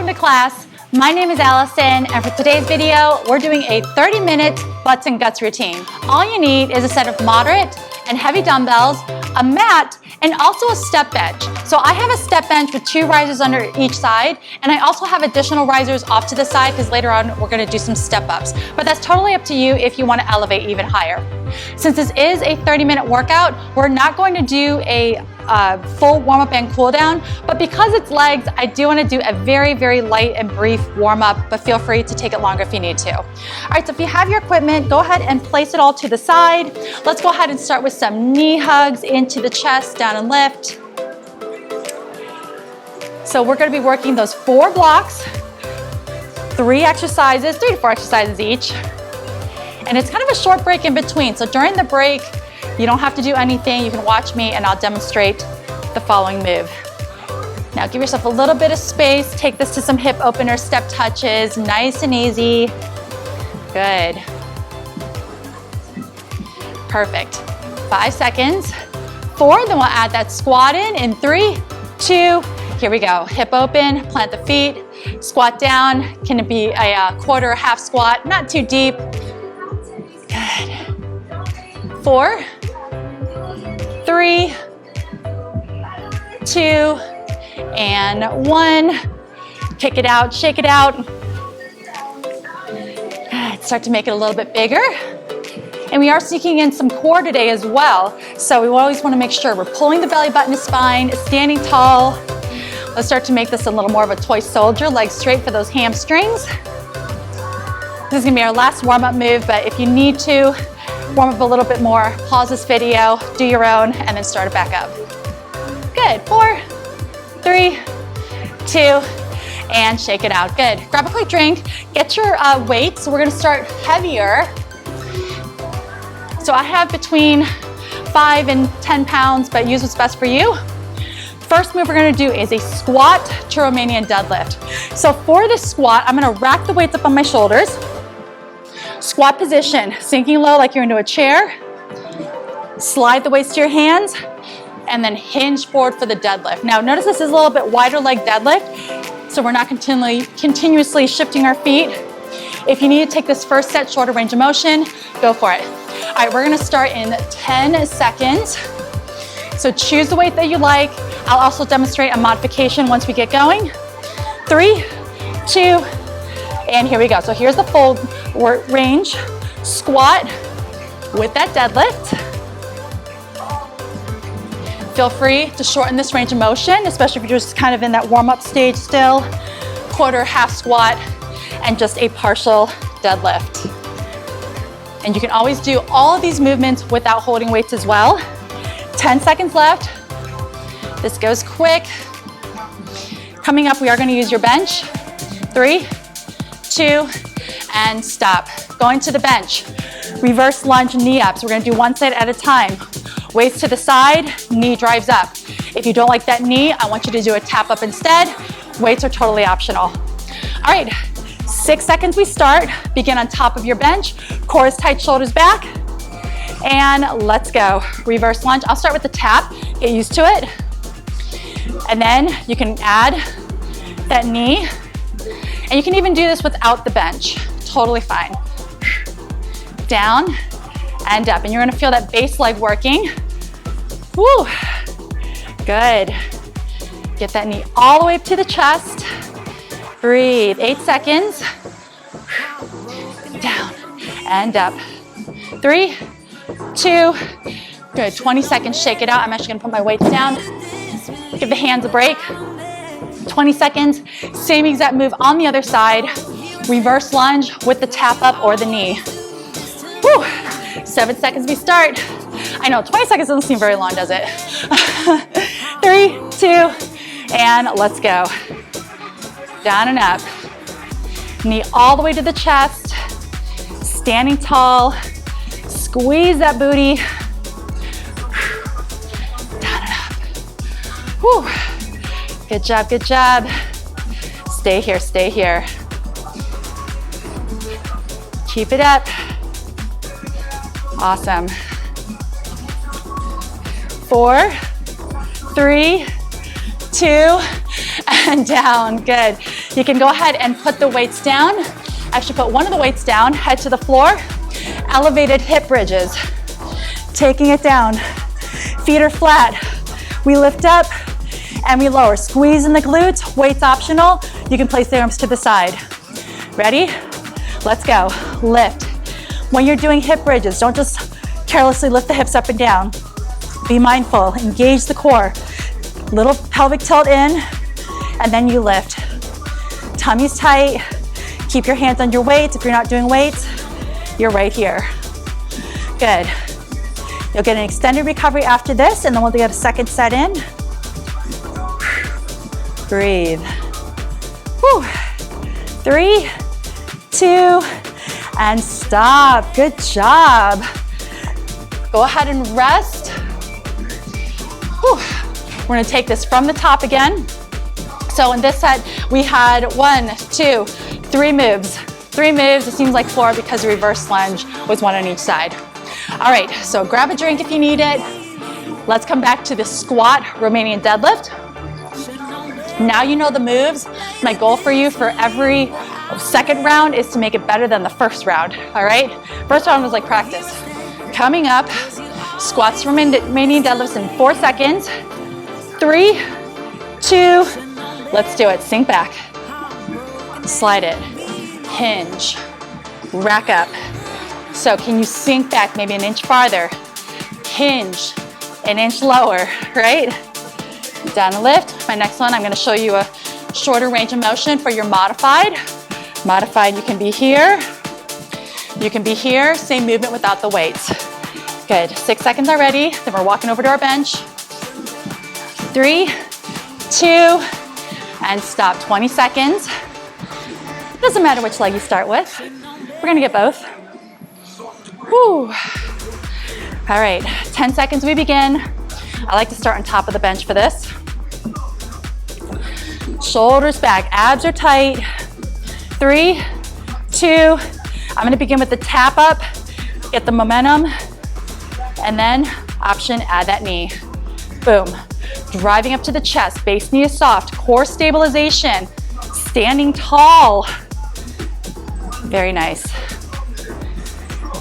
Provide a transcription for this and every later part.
Welcome to class. My name is Allison, and for today's video, we're doing a 30-minute butts and guts routine. All you need is a set of moderate and heavy dumbbells, a mat, and also a step bench. So I have a step bench with 2 risers under each side, and I also have additional risers off to the side because later on we're gonna do some step ups. But that's totally up to you if you wanna elevate even higher. Since this is a 30-minute workout, we're not going to do a full warm-up and cool down, but because it's legs, I do want to do a very, very light and brief warm-up, but feel free to take it longer if you need to. All right, so if you have your equipment, go ahead and place it all to the side. Let's go ahead and start with some knee hugs into the chest, down and lift. So we're going to be working those 4 blocks, 3 exercises, 3 to 4 exercises each. And it's kind of a short break in between. So during the break, you don't have to do anything. You can watch me and I'll demonstrate the following move. Now give yourself a little bit of space. Take this to some hip opener step touches, nice and easy. Good. Perfect. 5 seconds. 4, then we'll add that squat in 3, 2, here we go. Hip open, plant the feet, squat down. Can it be a quarter or half squat? Not too deep. Good. 4, 3, 2, and 1. Kick it out, shake it out. Good. Start to make it a little bit bigger. And we are sneaking in some core today as well. So we always want to make sure we're pulling the belly button to spine, standing tall. Let's start to make this a little more of a toy soldier, legs straight for those hamstrings. This is gonna be our last warm-up move, but if you need to warm up a little bit more, pause this video, do your own, and then start it back up. Good, 4, 3, 2, and shake it out. Good, grab a quick drink, get your weight. So we're gonna start heavier. So I have between 5 and 10 pounds, but use what's best for you. First move we're gonna do is a squat to Romanian deadlift. So for this squat, I'm gonna rack the weights up on my shoulders. Squat position, sinking low like you're into a chair. Slide the weights to your hands, and then hinge forward for the deadlift. Now notice this is a little bit wider leg deadlift, so we're not continuously shifting our feet. If you need to take this first set shorter range of motion, go for it. All right, we're gonna start in 10 seconds. So choose the weight that you like. I'll also demonstrate a modification once we get going. 3, 2, and here we go. So here's the full range. Squat with that deadlift. Feel free to shorten this range of motion, especially if you're just kind of in that warm-up stage still. Quarter, half squat, and just a partial deadlift. And you can always do all of these movements without holding weights as well. 10 seconds left. This goes quick. Coming up, we are going to use your bench. 3, 2, and stop. Going to the bench. Reverse lunge, knee up. So we're going to do one side at a time. Weights to the side, knee drives up. If you don't like that knee, I want you to do a tap up instead. Weights are totally optional. All right, 6 seconds we start. Begin on top of your bench. Core is tight, shoulders back. And let's go. Reverse lunge. I'll start with the tap. Get used to it. And then you can add that knee. And you can even do this without the bench. Totally fine. Down and up. And you're gonna feel that base leg working. Woo. Good. Get that knee all the way up to the chest. Breathe. 8 seconds. Down and up. 3, 2, good. 20 seconds, shake it out. I'm actually gonna put my weights down. Give the hands a break. 20 seconds, same exact move on the other side. Reverse lunge with the tap up or the knee. Woo. 7 seconds, we start. I know, 20 seconds doesn't seem very long, does it? 3, 2, and let's go. Down and up. Knee all the way to the chest. Standing tall. Squeeze that booty. Down and up. Whew. Good job, good job. Stay here, stay here. Keep it up. Awesome. 4, 3, 2, and down, good. You can go ahead and put the weights down. Actually put one of the weights down, head to the floor. Elevated hip bridges. Taking it down. Feet are flat. We lift up and we lower. Squeeze in the glutes, weights optional. You can place the arms to the side. Ready? Let's go. Lift. When you're doing hip bridges, don't just carelessly lift the hips up and down. Be mindful, engage the core. Little pelvic tilt in, and then you lift. Tummy's tight. Keep your hands on your weights. If you're not doing weights, you're right here. Good. You'll get an extended recovery after this, and then we'll get a second set in. Breathe. Whew. 3, 2, and stop. Good job. Go ahead and rest. Whew. We're gonna take this from the top again. So in this set, we had 1, 2, 3 moves. 3 moves, it seems like 4 because the reverse lunge was 1 on each side. All right, so grab a drink if you need it. Let's come back to the squat Romanian deadlift. Now you know the moves. My goal for you for every second round is to make it better than the first round, all right? First round was like practice. Coming up, squats Romanian deadlifts in 4 seconds. 3, 2, let's do it. Sink back. Slide it. Hinge. Rack up. So can you sink back maybe an inch farther? Hinge. An inch lower, right? Down and lift. My next one, I'm gonna show you a shorter range of motion for your modified. Modified, you can be here. You can be here. Same movement without the weights. Good. 6 seconds already. Then we're walking over to our bench. 3, 2, and stop. 20 seconds. Doesn't matter which leg you start with. We're gonna get both. Whew. All right, 10 seconds we begin. I like to start on top of the bench for this. Shoulders back, abs are tight. 3, 2, I'm gonna begin with the tap up, get the momentum, and then option, add that knee. Boom. Driving up to the chest, base knee is soft, core stabilization, standing tall. Very nice.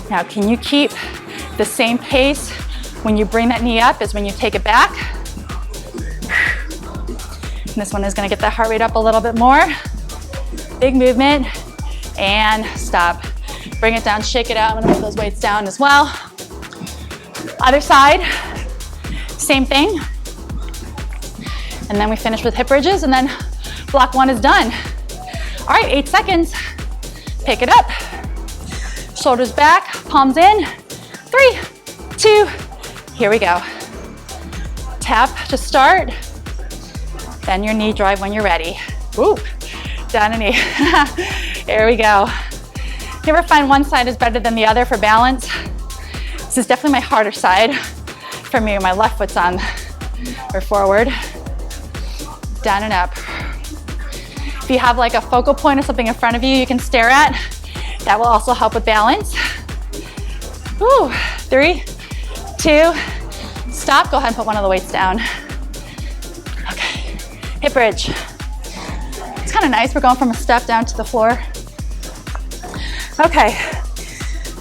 Now, can you keep the same pace when you bring that knee up as when you take it back? And this one is gonna get that heart rate up a little bit more. Big movement, and stop. Bring it down, shake it out. I'm gonna put those weights down as well. Other side, same thing. And then we finish with hip bridges, and then block 1 is done. All right, 8 seconds. Pick it up. Shoulders back, palms in. 3, 2, here we go. Tap to start. Then your knee drive when you're ready. Woo, down a knee. Here we go. You ever find one side is better than the other for balance? This is definitely my harder side. For me, my left foot's on or forward. Down and up. If you have like a focal point or something in front of you can stare at, that will also help with balance. Woo, 3, 2, stop. Go ahead and put one of the weights down. Okay, hip bridge. It's kind of nice. We're going from a step down to the floor. Okay,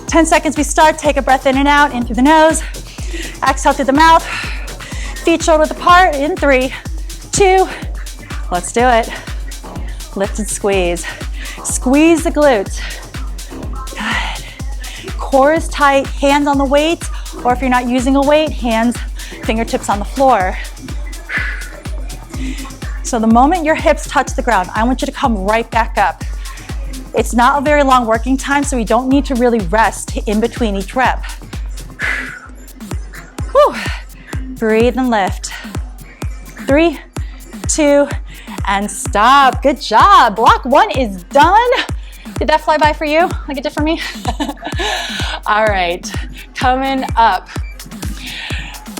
10 seconds we start. Take a breath in and out, in through the nose. Exhale through the mouth. Feet shoulder width apart in 3, 2, let's do it. Lift and squeeze. Squeeze the glutes. Good. Core is tight, hands on the weight, or if you're not using a weight, hands, fingertips on the floor. So the moment your hips touch the ground, I want you to come right back up. It's not a very long working time, so we don't need to really rest in between each rep. Whew. Breathe and lift. 3, 2, and stop. Good job. Block 1 is done. Did that fly by for you like it did for me? All right, coming up.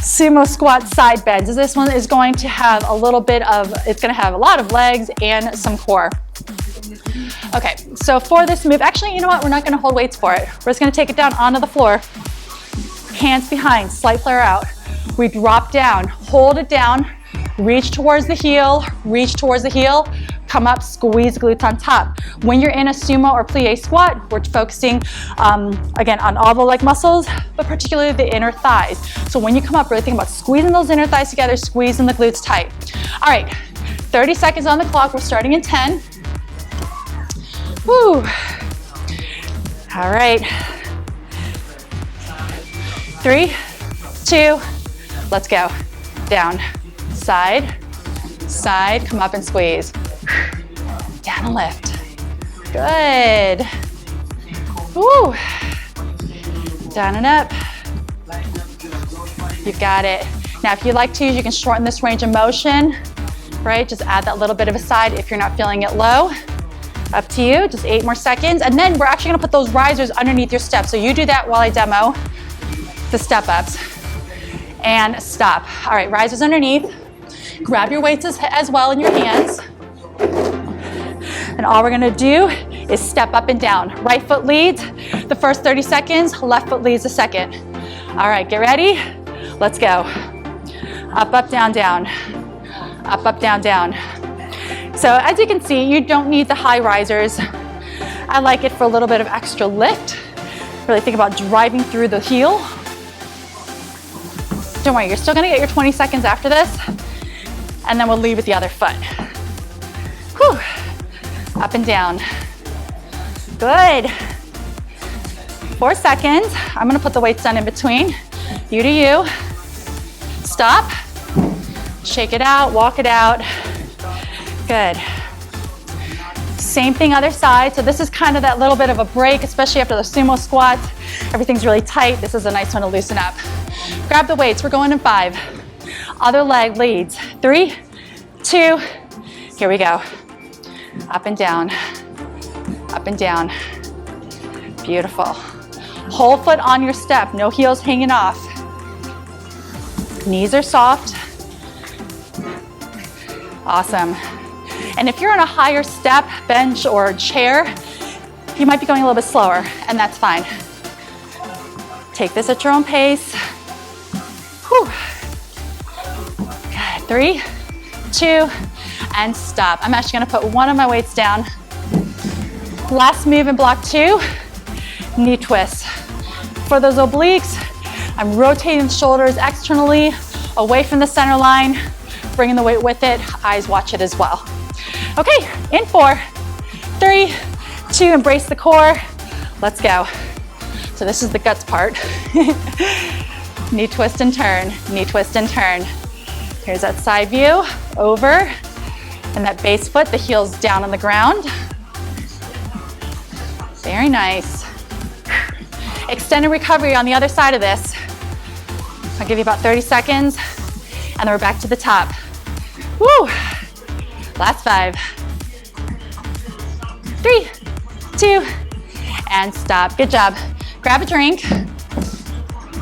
Sumo squat side bends. This one is going to have a little bit of, it's gonna have a lot of legs and some core. Okay, so for this move, actually, you know what? We're not gonna hold weights for it. We're just gonna take it down onto the floor. Hands behind, slight flare out. We drop down, hold it down, Reach towards the heel, reach towards the heel, come up, squeeze glutes on top. When you're in a sumo or plie squat, we're focusing, again, on all the leg muscles, but particularly the inner thighs. So when you come up, really think about squeezing those inner thighs together, squeezing the glutes tight. All right, 30 seconds on the clock. We're starting in 10. Woo. All right. 3, 2, let's go. Down, side, side, come up and squeeze. Down and lift. Good. Woo. Down and up. You've got it. Now, if you'd like to, you can shorten this range of motion, right? Just add that little bit of a side if you're not feeling it low. Up to you, just 8 more seconds. And then we're actually gonna put those risers underneath your steps. So you do that while I demo the step ups. And stop. All right, risers underneath. Grab your weights as well in your hands. And all we're gonna do is step up and down. Right foot leads the first 30 seconds, left foot leads the second. All right, get ready. Let's go. Up, up, down, down. Up, up, down, down. So as you can see, you don't need the high risers. I like it for a little bit of extra lift. Really think about driving through the heel. Don't worry, you're still gonna get your 20 seconds after this, and then we'll leave with the other foot. Whew. Up and down. Good. 4 seconds. I'm gonna put the weights down in between. You do you. Stop. Shake it out, walk it out. Good. Same thing other side. So this is kind of that little bit of a break, especially after the sumo squats. Everything's really tight. This is a nice one to loosen up. Grab the weights. We're going in 5. Other leg leads. 3, 2, here we go. Up and down. Up and down. Beautiful. Whole foot on your step. No heels hanging off. Knees are soft. Awesome. And if you're on a higher step, bench, or chair, you might be going a little bit slower, and that's fine. Take this at your own pace. Whew. Good. 3, 2, and stop. I'm actually gonna put one of my weights down. Last move in block 2, knee twist. For those obliques, I'm rotating the shoulders externally, away from the center line, bringing the weight with it. Eyes watch it as well. Okay, in 4, 3, 2, embrace the core. Let's go. So this is the guts part. Knee twist and turn, knee twist and turn. Here's that side view, over, and that base foot, the heel's down on the ground. Very nice. Extended recovery on the other side of this. I'll give you about 30 seconds, and then we're back to the top. Woo! Last 5. 3, 2, and stop. Good job. Grab a drink.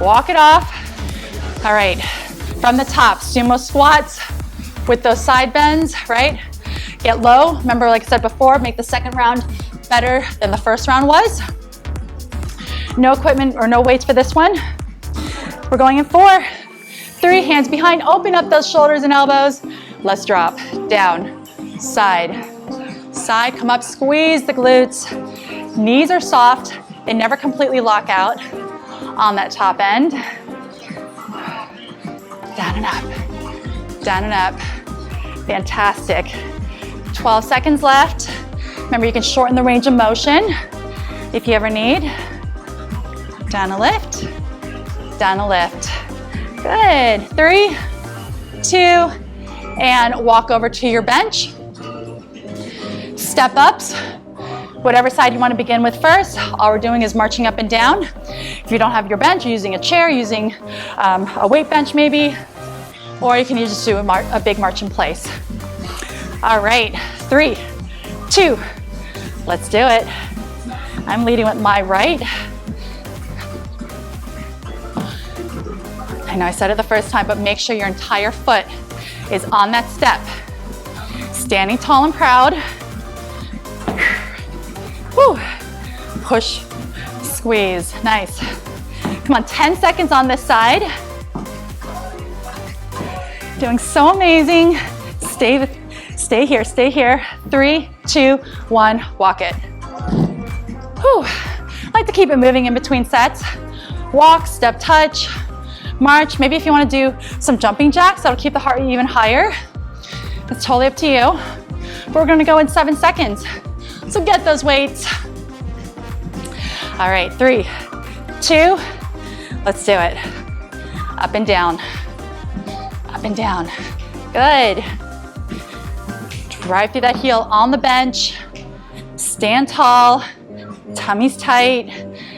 Walk it off. All right. From the top, sumo squats with those side bends, right? Get low. Remember, like I said before, make the second round better than the first round was. No equipment or no weights for this one. We're going in 4, 3, hands behind. Open up those shoulders and elbows. Let's drop. Down, side, side. Come up, squeeze the glutes. Knees are soft. They never completely lock out on that top end. Down and up, down and up. Fantastic. 12 seconds left. Remember, you can shorten the range of motion if you ever need. Down a lift, down a lift. Good. 3, 2, and walk over to your bench. Step ups, whatever side you want to begin with first. All we're doing is marching up and down. If you don't have your bench, you're using a chair, using a weight bench maybe, or you can just do a big march in place. All right, 3, 2, let's do it. I'm leading with my right. I know I said it the first time, but make sure your entire foot is on that step. Standing tall and proud. Woo. Push, squeeze, nice. Come on, 10 seconds on this side. Doing so amazing. Stay here, stay here. 3, 2, 1, walk it. Whew. I like to keep it moving in between sets. Walk, step, touch, march. Maybe if you want to do some jumping jacks, that'll keep the heart rate even higher. It's totally up to you. But we're gonna go in 7 seconds. So get those weights. All right, 3, 2, let's do it. Up and down, up and down. Good. Drive through that heel on the bench. Stand tall, tummy's tight,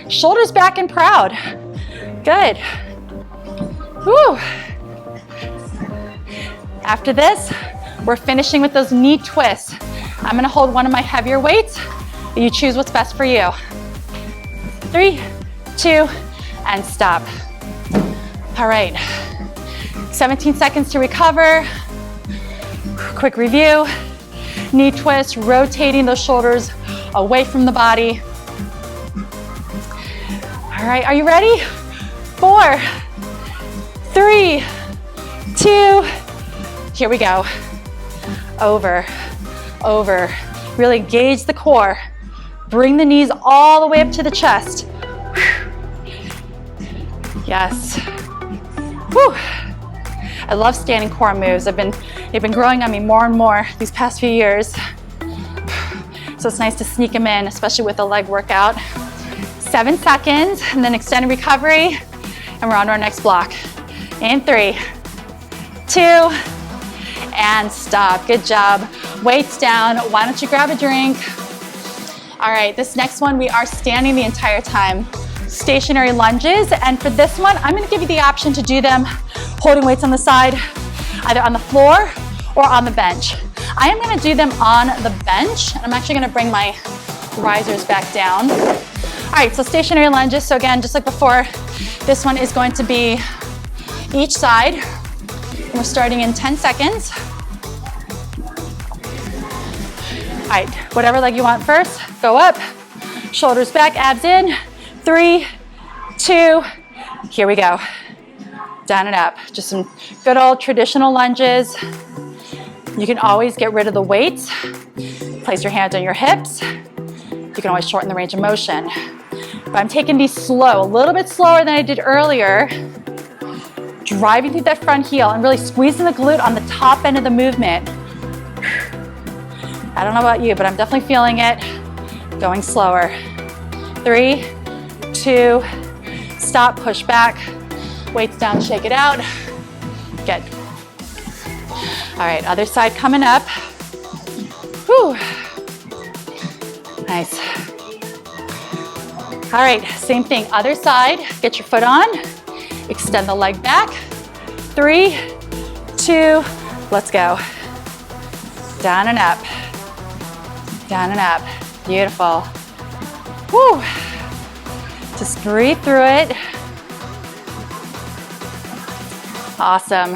shoulders back and proud. Good. Woo. After this, we're finishing with those knee twists. I'm gonna hold one of my heavier weights. You choose what's best for you. 3, 2, and stop. All right, 17 seconds to recover. Quick review. Knee twist, rotating those shoulders away from the body. All right, are you ready? 4, 3, 2, here we go. Over, over. Really engage the core. Bring the knees all the way up to the chest. Yes. Whew. I love standing core moves. They've been growing on me more and more these past few years. So it's nice to sneak them in, especially with a leg workout. 7 seconds, and then extended recovery, and we're on to our next block. In 3, 2, and stop. Good job. Weights down. Why don't you grab a drink? All right, this next one, we are standing the entire time. Stationary lunges, and for this one, I'm gonna give you the option to do them holding weights on the side, either on the floor or on the bench. I am gonna do them on the bench, and I'm actually gonna bring my risers back down. All right, so stationary lunges. So again, just like before, this one is going to be each side. And we're starting in 10 seconds. All right, whatever leg you want first, go up, shoulders back, abs in. 3, 2, here we go. Down and up. Just some good old traditional lunges. You can always get rid of the weights. Place your hands on your hips. You can always shorten the range of motion. But I'm taking these slow, a little bit slower than I did earlier. Driving through that front heel and really squeezing the glute on the top end of the movement. I don't know about you, but I'm definitely feeling it. Going slower. 3, 2, stop, push back. Weights down, shake it out. Good. All right, other side coming up. Whew. Nice. All right, same thing, other side. Get your foot on. Extend the leg back. 3, 2, let's go. Down and up. Down and up. Beautiful. Whew. Just breathe through it. Awesome.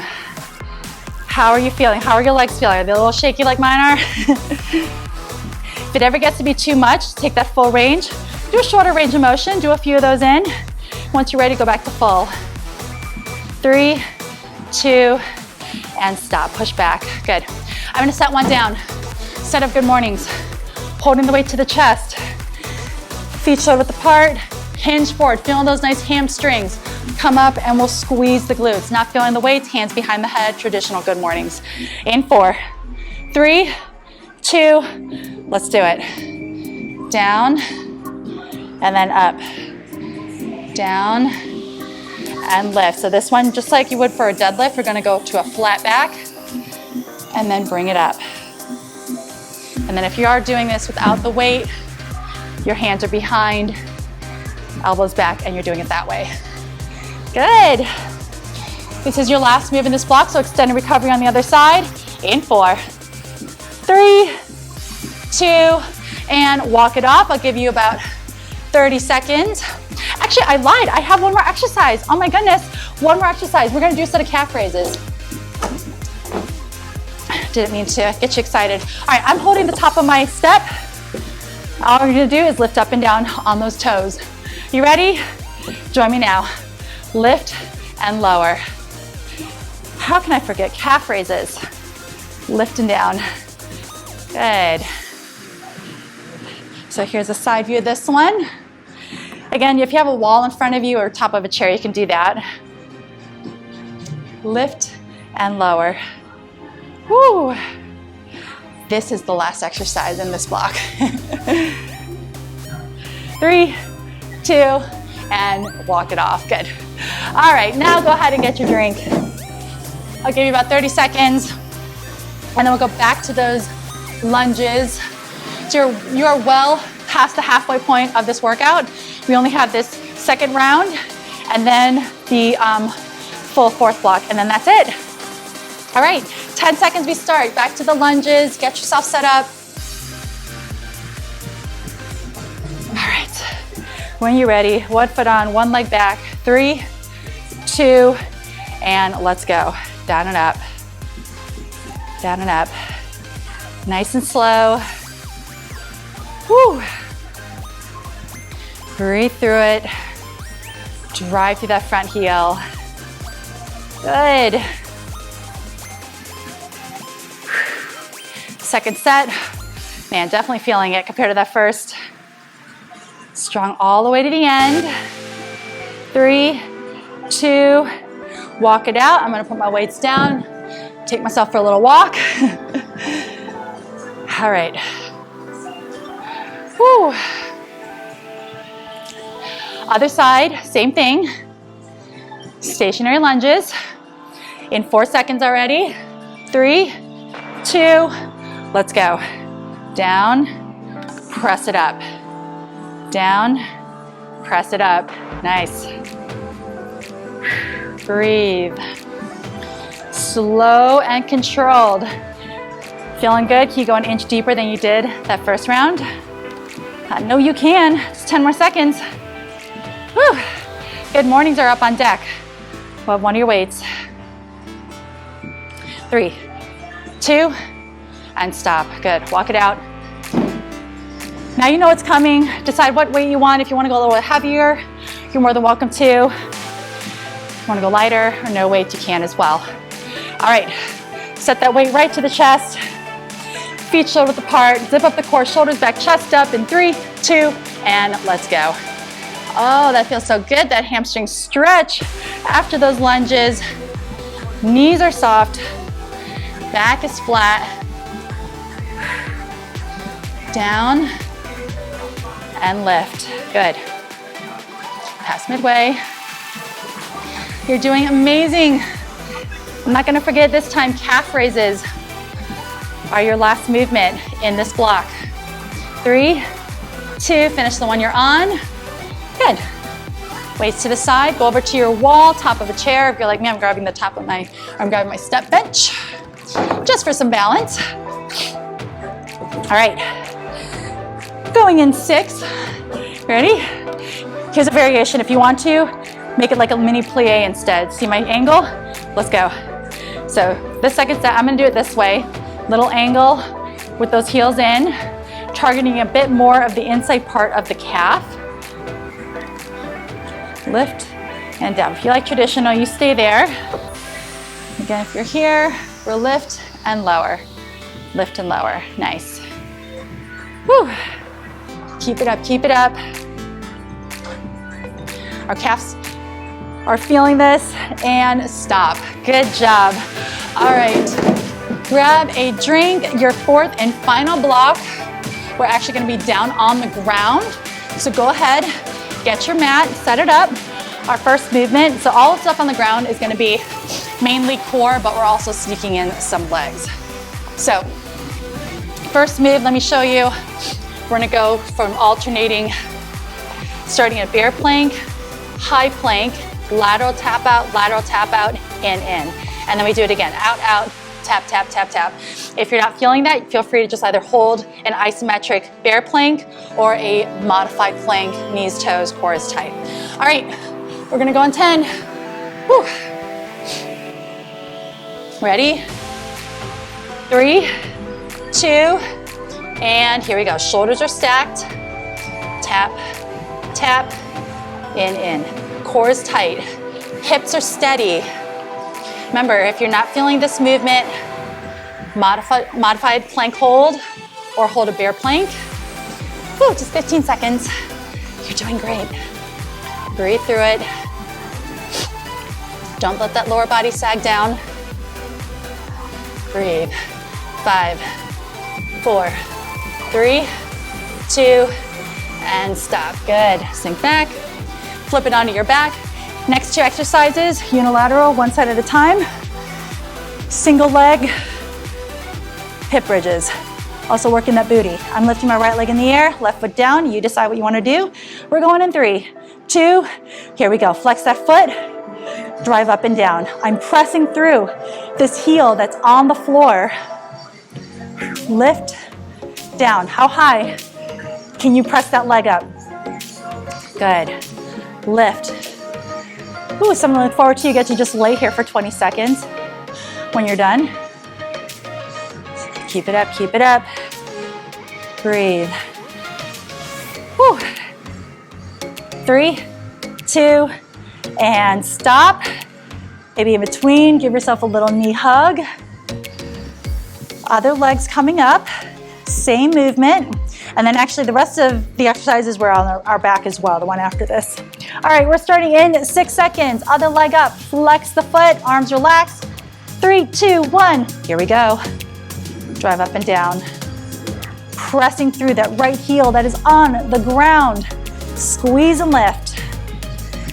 How are you feeling? How are your legs feeling? Are they a little shaky like mine are? If it ever gets to be too much, take that full range. Do a shorter range of motion. Do a few of those in. Once you're ready, go back to full. 3, 2, and stop. Push back. Good. I'm gonna set one down. Set of good mornings. Holding the weight to the chest. Feet shoulder width apart. Hinge forward. Feeling those nice hamstrings. Come up and we'll squeeze the glutes. Not feeling the weights. Hands behind the head. Traditional good mornings. In 4, 3, 2. Let's do it. Down and then up. Down and lift. So this one, just like you would for a deadlift, we're gonna go to a flat back and then bring it up. And then if you are doing this without the weight, your hands are behind, elbows back, and you're doing it that way. Good. This is your last move in this block, so extended recovery on the other side. In 4, 3, 2, and walk it off. I'll give you about 30 seconds. Actually, I lied. I have one more exercise. Oh my goodness. One more exercise. We're gonna do a set of calf raises. Didn't mean to get you excited. All right, I'm holding the top of my step. All we're gonna do is lift up and down on those toes. You ready? Join me now. Lift and lower. How can I forget calf raises? Lift and down. Good. So here's a side view of this one. Again, if you have a wall in front of you or top of a chair, you can do that. Lift and lower. Woo! This is the last exercise in this block. 3, 2, and walk it off. Good. All right, now go ahead and get your drink. I'll give you about 30 seconds, and then we'll go back to those lunges. So you're well past the halfway point of this workout. We only have this second round, and then the full fourth block, and then that's it. All right, 10 seconds we start. Back to the lunges, get yourself set up. All right, when you're ready, one foot on, one leg back. 3, 2, and let's go. Down and up, down and up. Nice and slow. Woo. Breathe through it. Drive through that front heel. Good. Second set. Man, definitely feeling it compared to that first. Strong all the way to the end. 3, 2, walk it out. I'm gonna put my weights down, take myself for a little walk. All right. Whew. Other side, same thing. Stationary lunges. In 4 seconds already. 3, 2, let's go. Down, press it up. Down, press it up. Nice. Breathe. Slow and controlled. Feeling good? Can you go an inch deeper than you did that first round? I know you can. Just 10 more seconds. Whew. Good, mornings are up on deck. We'll have one of your weights. 3, 2, and stop. Good, walk it out. Now you know what's coming. Decide what weight you want. If you want to go a little bit heavier, you're more than welcome to. If you want to go lighter or no weight, you can as well. All right, set that weight right to the chest. Feet shoulder width apart, zip up the core, shoulders back, chest up in 3, 2, and let's go. Oh, that feels so good, that hamstring stretch after those lunges. Knees are soft, back is flat. Down and lift, good. Past midway. You're doing amazing. I'm not gonna forget this time, calf raises are your last movement in this block. 3, 2, finish the one you're on. Good. Weights to the side, go over to your wall, top of a chair. If you're like me, I'm grabbing my step bench, just for some balance. All right, going in 6, ready? Here's a variation. If you want to, make it like a mini plie instead. See my angle? Let's go. So the second set, I'm gonna do it this way. Little angle with those heels in, targeting a bit more of the inside part of the calf. Lift and down. If you like traditional, you stay there. Again, if you're here, we'll lift and lower. Lift and lower, nice. Whew. Keep it up, keep it up. Our calves are feeling this, and stop. Good job. All right, grab a drink, your fourth and final block. We're actually gonna be down on the ground. So go ahead, get your mat, set it up. Our first movement, so all the stuff on the ground is gonna be mainly core, but we're also sneaking in some legs. So first move, let me show you. We're gonna go from alternating, starting at bear plank, high plank, lateral tap out, in. And then we do it again, out, out, tap, tap, tap, tap. If you're not feeling that, feel free to just either hold an isometric bear plank or a modified plank, knees, toes, core is tight. All right, we're gonna go on 10. Whew. Ready? 3, 2, and here we go. Shoulders are stacked. Tap, tap, in. Core is tight. Hips are steady. Remember, if you're not feeling this movement, modified plank hold or hold a bear plank. Woo, just 15 seconds. You're doing great. Breathe through it. Don't let that lower body sag down. Breathe. 5, 4, 3, 2, and stop. Good. Sink back. Flip it onto your back. Next two exercises, unilateral, one side at a time. Single leg, hip bridges. Also working that booty. I'm lifting my right leg in the air, left foot down. You decide what you want to do. We're going in 3, 2, here we go. Flex that foot, drive up and down. I'm pressing through this heel that's on the floor. Lift, down. How high can you press that leg up? Good. Lift. Ooh, something to look forward to. You get to just lay here for 20 seconds. When you're done, keep it up, keep it up. Breathe. Whew. 3, 2, and stop. Maybe in between, give yourself a little knee hug. Other legs coming up, same movement. And then actually the rest of the exercises were on our back as well, the one after this. All right, we're starting in 6 seconds. Other leg up, flex the foot, arms relaxed. 3, 2, 1, here we go. Drive up and down. Pressing through that right heel that is on the ground. Squeeze and lift.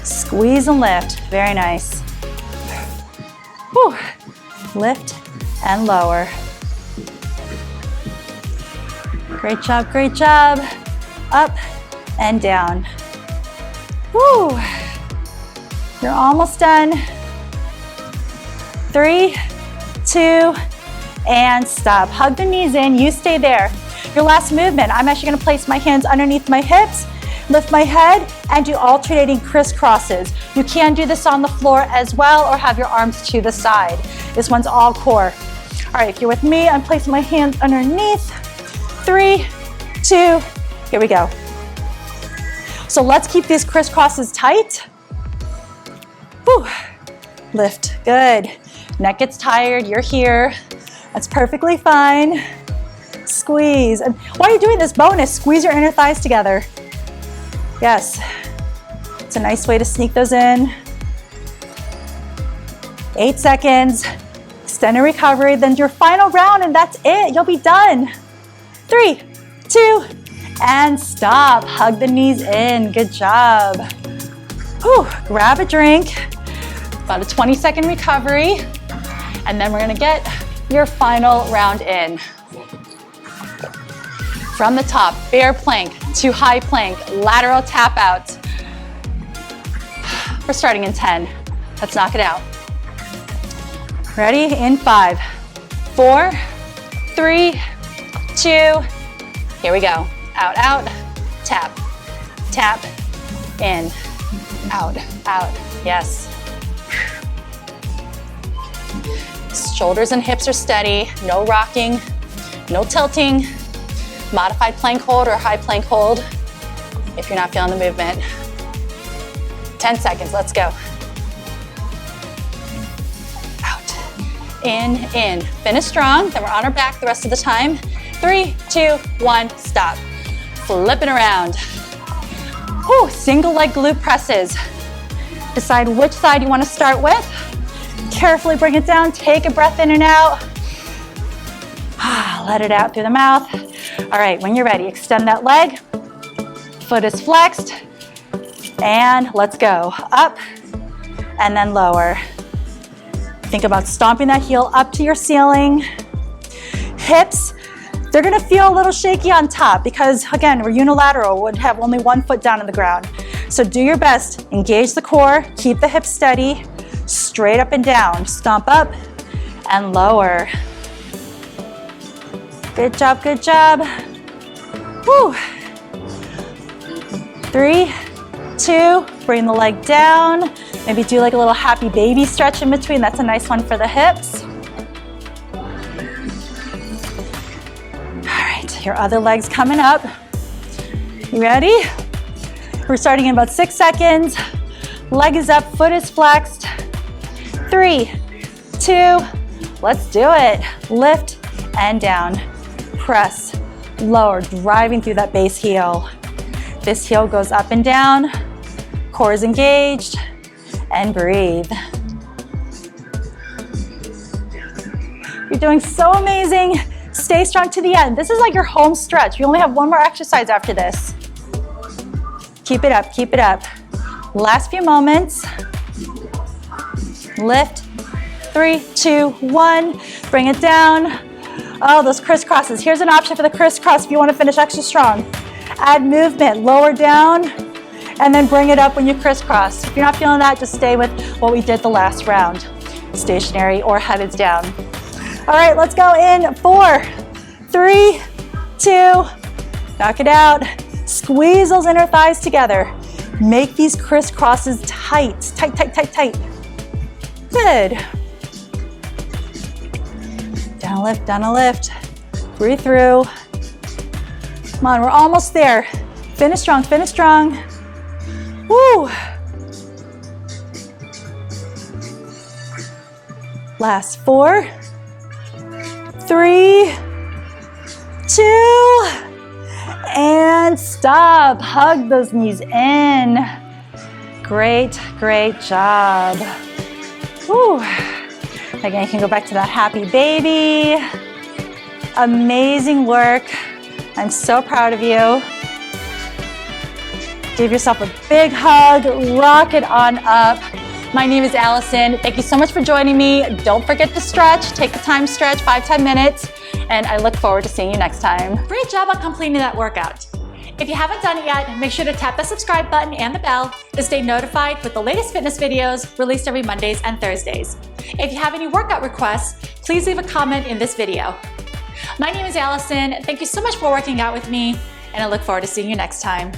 Squeeze and lift, very nice. Whew. Lift and lower. Great job, great job. Up and down. Woo. You're almost done. 3, 2, and stop. Hug the knees in, you stay there. Your last movement, I'm actually gonna place my hands underneath my hips, lift my head, and do alternating crisscrosses. You can do this on the floor as well or have your arms to the side. This one's all core. All right, if you're with me, I'm placing my hands underneath. 3, 2, here we go. So let's keep these crisscrosses tight. Whew. Lift, good. Neck gets tired, you're here. That's perfectly fine. Squeeze. And while you're doing this bonus, squeeze your inner thighs together. Yes. It's a nice way to sneak those in. 8 seconds. Extend a recovery, then your final round, and that's it. You'll be done. 3, 2, and stop. Hug the knees in. Good job. Whew. Grab a drink. About a 20-second recovery. And then we're gonna get your final round in. From the top, bear plank to high plank, lateral tap out. We're starting in 10. Let's knock it out. Ready? In 5, 4, 3, 2, here we go. Out, out, tap, tap, in, out, out, yes. Shoulders and hips are steady, no rocking, no tilting. Modified plank hold or high plank hold if you're not feeling the movement. 10 seconds, let's go. Out, in. Finish strong, then we're on our back the rest of the time. 3, 2, 1, stop. Flip it around. Whew, single leg glute presses. Decide which side you want to start with. Carefully bring it down, take a breath in and out. Let it out through the mouth. All right, when you're ready, extend that leg. Foot is flexed. And let's go. Up and then lower. Think about stomping that heel up to your ceiling. Hips, they're gonna feel a little shaky on top because again, we're unilateral, would have only one foot down on the ground. So do your best, engage the core, keep the hips steady, straight up and down. Stomp up and lower. Good job, good job. Woo. 3, 2, bring the leg down. Maybe do like a little happy baby stretch in between. That's a nice one for the hips. All right, your other leg's coming up. You ready? We're starting in about 6 seconds. Leg is up, foot is flexed. 3, 2. Let's do it. Lift and down. Press, lower, driving through that base heel. This heel goes up and down. Core is engaged. And breathe. You're doing so amazing. Stay strong to the end. This is like your home stretch. You only have one more exercise after this. Keep it up, keep it up. Last few moments. Lift. 3, 2, 1. Bring it down. Oh, those crisscrosses. Here's an option for the crisscross if you want to finish extra strong. Add movement, lower down, and then bring it up when you crisscross. If you're not feeling that, just stay with what we did the last round. Stationary or headed down. All right, let's go in 4, 3, 2, knock it out. Squeeze those inner thighs together. Make these crisscrosses tight, tight, tight, tight, tight. Good. Down a lift, down a lift. Breathe through. Come on, we're almost there. Finish strong, finish strong. Woo. Last 4, 3, 2, and stop. Hug those knees in. Great, great job. Woo. Again, you can go back to that happy baby. Amazing work. I'm so proud of you. Give yourself a big hug. Rock it on up. My name is Allison. Thank you so much for joining me. Don't forget to stretch. Take the time to stretch, 5-10 minutes. And I look forward to seeing you next time. Great job on completing that workout. If you haven't done it yet, make sure to tap the subscribe button and the bell to stay notified with the latest fitness videos released every Mondays and Thursdays. If you have any workout requests, please leave a comment in this video. My name is Allison. Thank you so much for working out with me, and I look forward to seeing you next time.